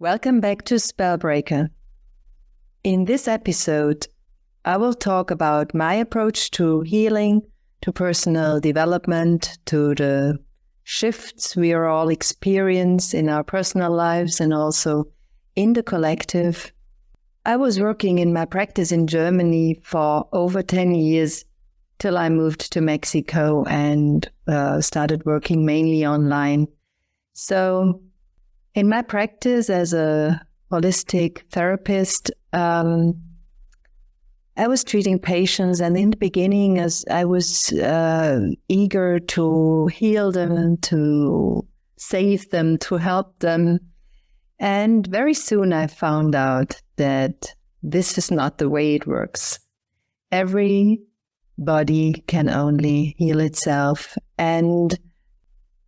Welcome back to Spellbreaker. In this episode, I will talk about my approach to healing, to personal development, to the shifts we are all experience in our personal lives and also in the collective. I was working in my practice in Germany for over 10 years till I moved to Mexico and started working mainly online. So in my practice as a holistic therapist, I was treating patients, and in the beginning, as I was eager to heal them, to save them, to help them. And very soon I found out that this is not the way it works. Every body can only heal itself, and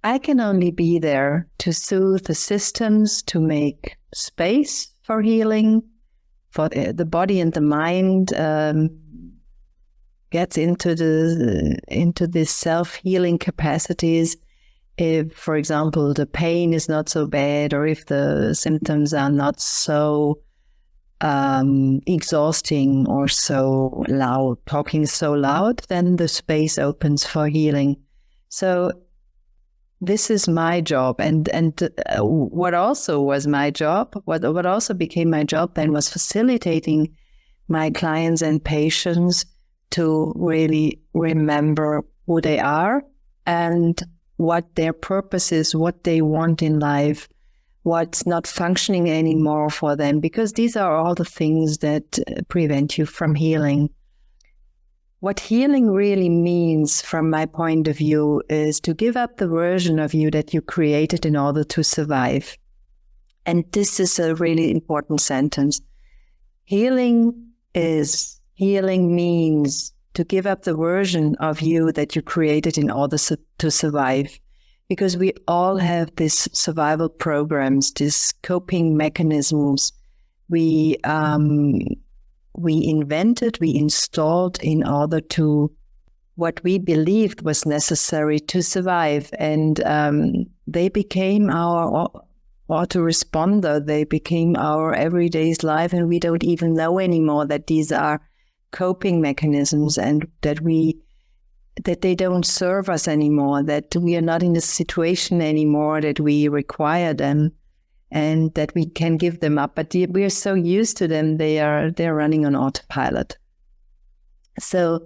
I can only be there to soothe the systems, to make space for healing, for the body and the mind gets into these self-healing capacities. If, for example, the pain is not so bad, or if the symptoms are not so exhausting or so loud, talking so loud, then the space opens for healing. So this is my job, and what also was my job, what also became my job then, was facilitating my clients and patients to really remember who they are and what their purpose is, what they want in life, what's not functioning anymore for them, because these are all the things that prevent you from healing. What healing really means, from my point of view, is to give up the version of you that you created in order to survive. And this is a really important sentence. Healing means to give up the version of you that you created in order to survive. Because we all have these survival programs, these coping mechanisms we invented, we installed in order to what we believed was necessary to survive. And they became our autoresponder. They became our everyday's life, and we don't even know anymore that these are coping mechanisms, and that they don't serve us anymore, that we are not in a situation anymore that we require them, and that we can give them up. But we are so used to them, they're running on autopilot. So,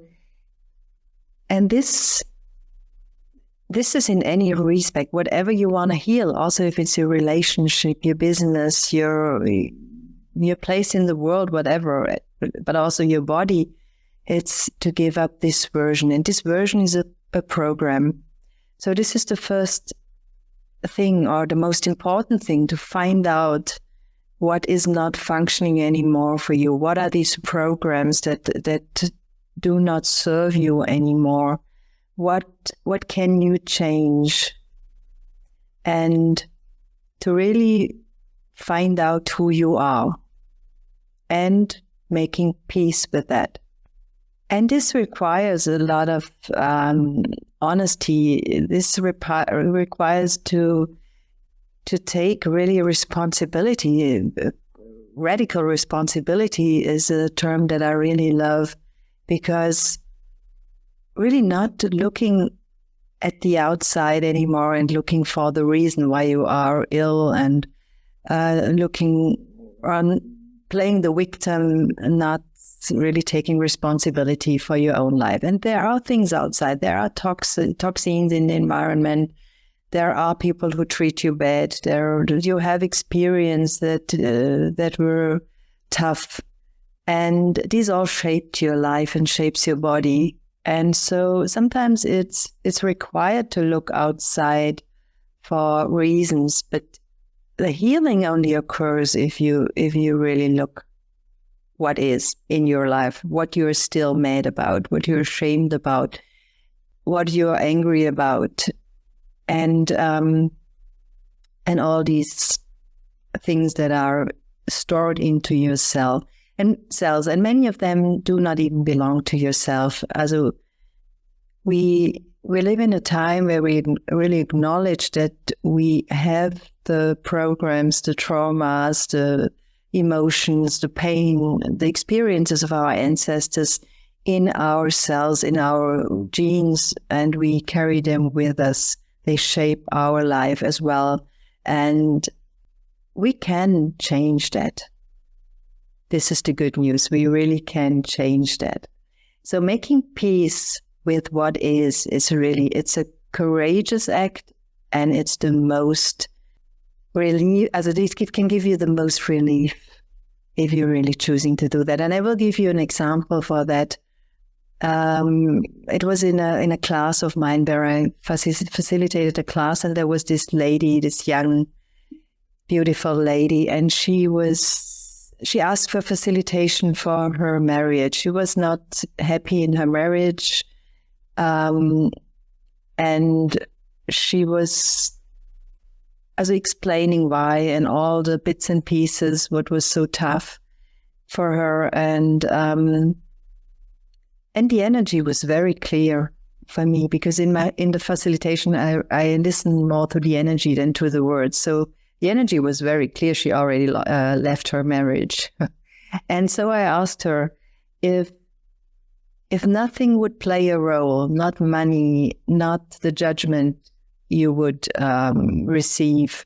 and this is in any respect, whatever you want to heal, also if it's your relationship, your business, your place in the world, whatever, but also your body, it's to give up this version. And this version is a program. So this is the first thing, or the most important thing, to find out what is not functioning anymore for you. What are these programs that do not serve you anymore? What can you change? And to really find out who you are and making peace with that. And this requires a lot of honesty. This requires to take really responsibility. Radical responsibility is a term that I really love, because really not looking at the outside anymore and looking for the reason why you are ill, and looking on playing the victim, not really taking responsibility for your own life. And there are things outside. There are toxins in the environment. There are people who treat you bad. You have experience that were tough. And these all shaped your life and shapes your body. And so sometimes it's required to look outside for reasons, but the healing only occurs if you really look what is in your life, what you're still mad about, what you're ashamed about, what you're angry about, and all these things that are stored into your cells, and many of them do not even belong to yourself. We we live in a time where we really acknowledge that we have the programs, the traumas, the emotions, the pain, the experiences of our ancestors in our cells, in our genes, and we carry them with us. They shape our life as well. And we can change that. This is the good news. We really can change that. So making peace with what is really, it's a courageous act, and it's the most relief, as it can give you the most relief if you're really choosing to do that. And I will give you an example for that. It was in a class of mine where I facilitated a class, and there was this lady, this young, beautiful lady, and she asked for facilitation for her marriage. She was not happy in her marriage, and she was explaining why and all the bits and pieces, what was so tough for her, and the energy was very clear for me, because in the facilitation I listen more to the energy than to the words. So the energy was very clear. She already left her marriage. And so I asked her if nothing would play a role, not money, not the judgment you would receive,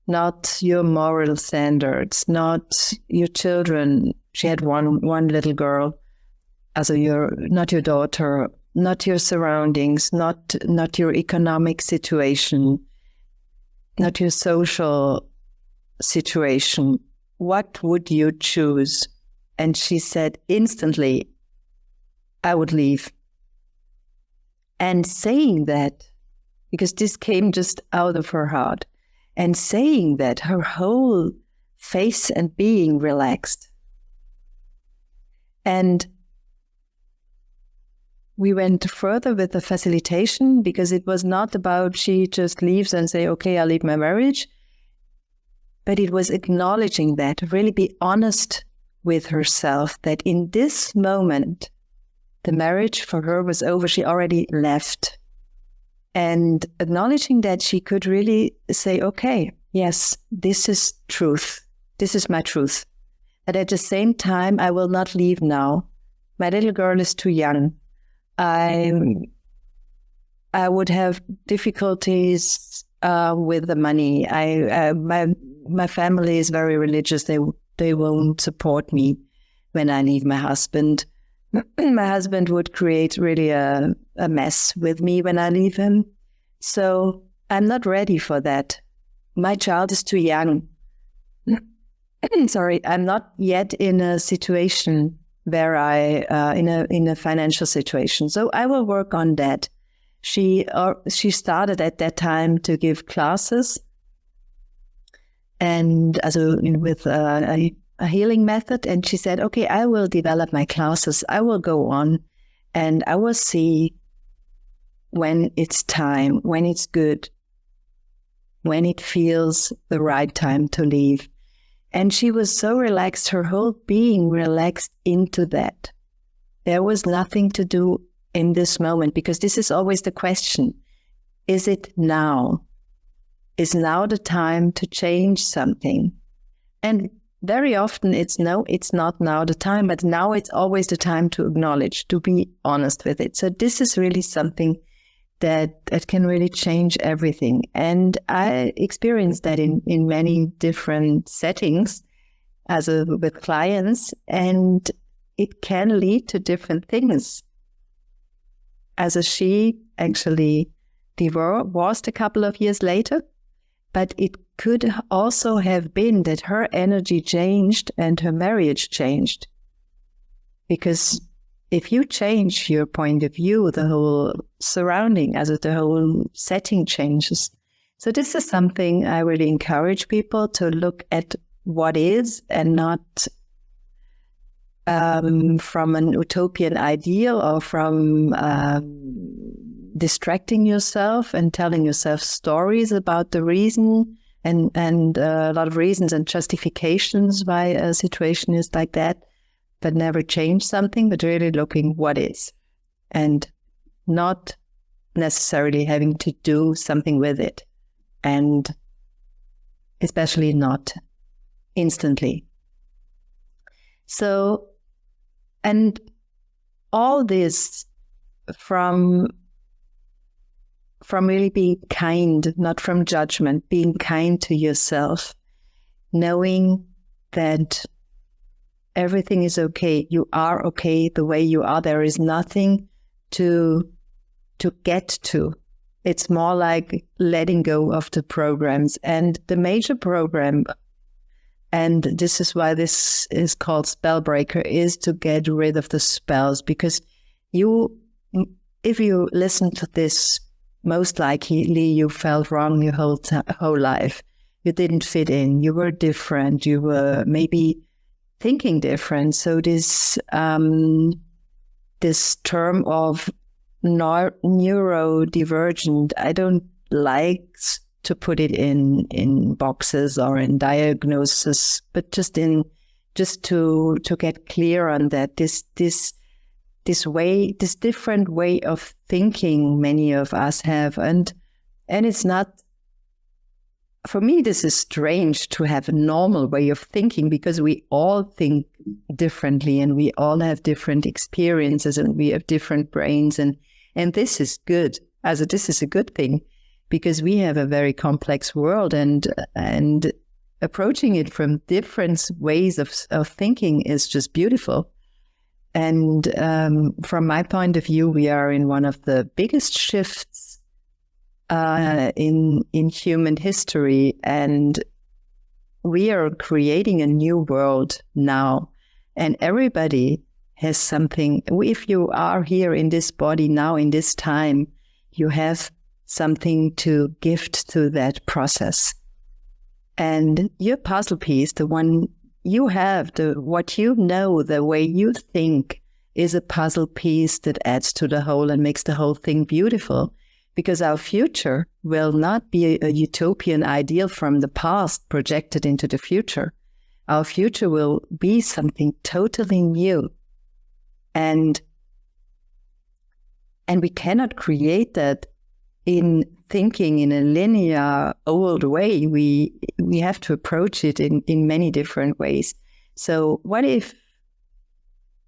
not your moral standards, not your children. She had one little girl, not your daughter, not your surroundings, not your economic situation, not your social situation. What would you choose? And she said instantly, I would leave. And saying that, because this came just out of her heart, and saying that, her whole face and being relaxed. And we went further with the facilitation, because it was not about she just leaves and say, okay, I'll leave my marriage. But it was acknowledging that, really be honest with herself, that in this moment, the marriage for her was over. She already left. And acknowledging that she could really say, okay, yes, this is truth. This is my truth. But at the same time, I will not leave now. My little girl is too young. I would have difficulties with the money. My family is very religious. They won't support me when I leave my husband. My husband would create really a mess with me when I leave him. So I'm not ready for that. My child is too young. Sorry, I'm not yet in a situation where in a financial situation. So I will work on that. She started at that time to give classes, and with a healing method. And she said, okay, I will develop my classes. I will go on, and I will see when it's time, when it's good, when it feels the right time to leave. And she was so relaxed, her whole being relaxed into that. There was nothing to do in this moment, because this is always the question. Is it now? Is now the time to change something? And very often it's not now the time, but now it's always the time to acknowledge, to be honest with it. So this is really something that can really change everything. And I experienced that in many different settings with clients, and it can lead to different things. She actually divorced a couple of years later, but it could also have been that her energy changed and her marriage changed. Because if you change your point of view, the whole surrounding, the whole setting changes. So this is something I really encourage people to look at what is, and not from an utopian ideal, or from distracting yourself and telling yourself stories about the reason and a lot of reasons and justifications why a situation is like that, but never change something, but really looking what is, and not necessarily having to do something with it, and especially not instantly. So, and all this from really being kind, not from judgment, being kind to yourself, knowing that everything is okay. You are okay the way you are. There is nothing to get to. It's more like letting go of the programs. And the major program, and this is why this is called Spellbreaker, is to get rid of the spells. Because if you listen to this, most likely you felt wrong your whole life. You didn't fit in. You were different. You were maybe thinking different. So this term of neurodivergent, I don't like to put it in boxes or in diagnosis, but just to get clear on that, this different way of thinking many of us have, and it's not, for me, this is strange to have a normal way of thinking, because we all think differently and we all have different experiences and we have different brains, and this is good. This is a good thing, because we have a very complex world, and approaching it from different ways of thinking is just beautiful. And from my point of view, we are in one of the biggest shifts in human history, and we are creating a new world now, and everybody has something. If you are here in this body now, in this time, you have something to gift to that process. And your puzzle piece, the one you have, what you know, the way you think, is a puzzle piece that adds to the whole and makes the whole thing beautiful. Because our future will not be a utopian ideal from the past projected into the future. Our future will be something totally new. And we cannot create that in thinking in a linear, old way. We have to approach it in many different ways. So what if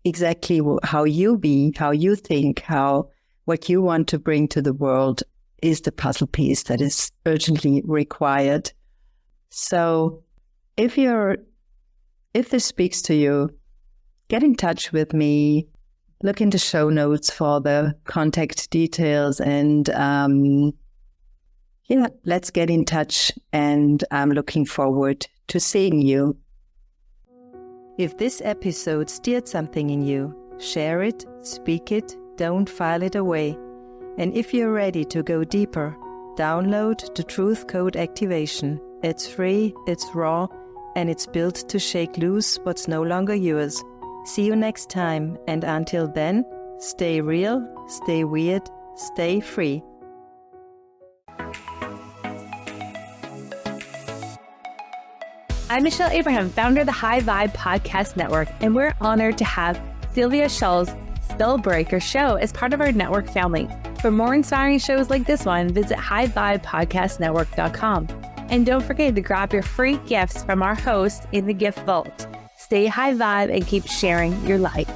exactly how you think, what you want to bring to the world is the puzzle piece that is urgently required. So if this speaks to you, get in touch with me, look in the show notes for the contact details, and let's get in touch, and I'm looking forward to seeing you. If this episode stirred something in you, share it, speak it, don't file it away. And if you're ready to go deeper, download the Truth Code Activation. It's free, it's raw, and it's built to shake loose what's no longer yours. See you next time, and until then, stay real, stay weird, stay free. I'm Michelle Abraham, founder of the High Vibe Podcast Network, and we're honored to have Sylvia Schulz Spellbreaker show as part of our network family. For more inspiring shows like this one, visit highvibepodcastnetwork.com. And don't forget to grab your free gifts from our host in the gift vault. Stay high vibe and keep sharing your light.